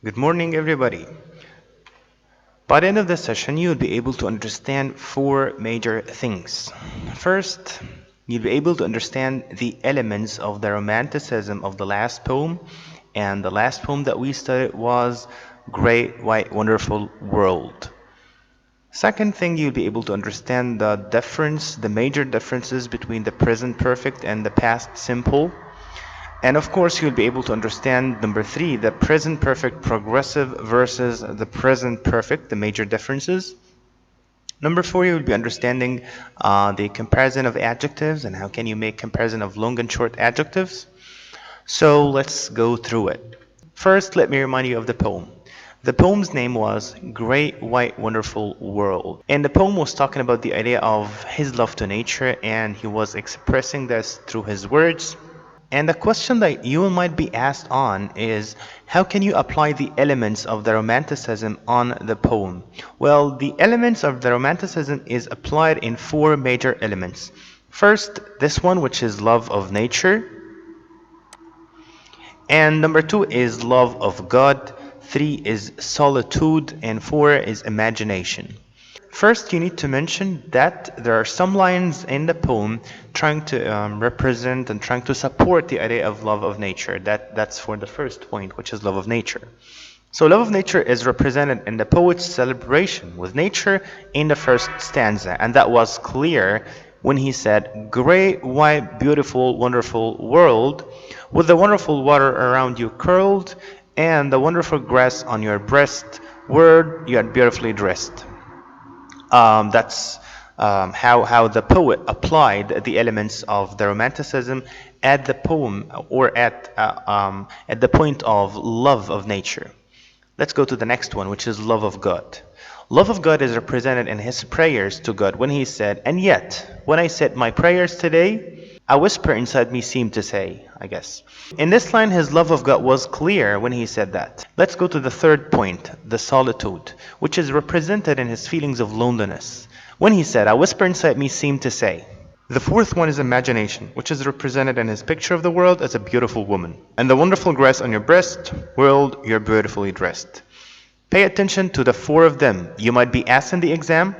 Good morning, everybody. By the end of this session, you'll be able to understand four major things. First, you'll be able to understand the elements of the romanticism of the last poem, and the last poem that we studied was Great White Wonderful World. Second thing, you'll be able to understand the major differences between the present perfect and the past simple. And of course, you'll be able to understand number three, the present perfect progressive versus the present perfect, the major differences. Number four, you'll be understanding the comparison of adjectives and how can you make comparison of long and short adjectives. So let's go through it. First, let me remind you of the poem. The poem's name was Great White Wonderful World. And the poem was talking about the idea of his love to nature, and he was expressing this through his words. And the question that you might be asked on is, how can you apply the elements of the romanticism on the poem? Well, the elements of the romanticism is applied in four major elements. First, this one, which is love of nature. And number two is love of God. Three is solitude. And four is imagination. First, you need to mention that there are some lines in the poem trying to represent and trying to support the idea of love of nature. That's for the first point, which is love of nature. So, love of nature is represented in the poet's celebration with nature in the first stanza, and that was clear when he said, "Great, white, beautiful, wonderful world, with the wonderful water around you curled, and the wonderful grass on your breast, where you are beautifully dressed." That's how the poet applied the elements of the romanticism at the poem or at the point of love of nature. Let's go to the next one, which is love of God. Love of God is represented in his prayers to God when he said, "And yet, when I said my prayers today, a whisper inside me seemed to say," I guess. In this line, his love of God was clear when he said that. Let's go to the third point, the solitude, which is represented in his feelings of loneliness. When he said, "A whisper inside me seemed to say." The fourth one is imagination, which is represented in his picture of the world as a beautiful woman. And the wonderful grass on your breast, world, you're beautifully dressed. Pay attention to the four of them. You might be asked in the exam,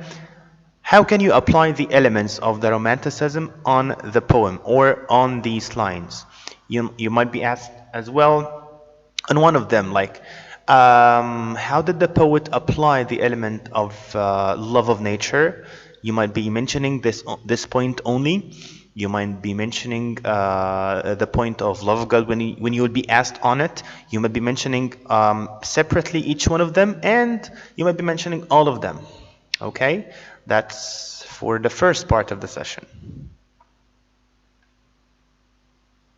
how can you apply the elements of the romanticism on the poem or on these lines? You might be asked as well on one of them, like, how did the poet apply the element of love of nature? You might be mentioning this point only. You might be mentioning the point of love of God when you would be asked on it. You might be mentioning separately each one of them, and you might be mentioning all of them. Okay, that's for the first part of the session.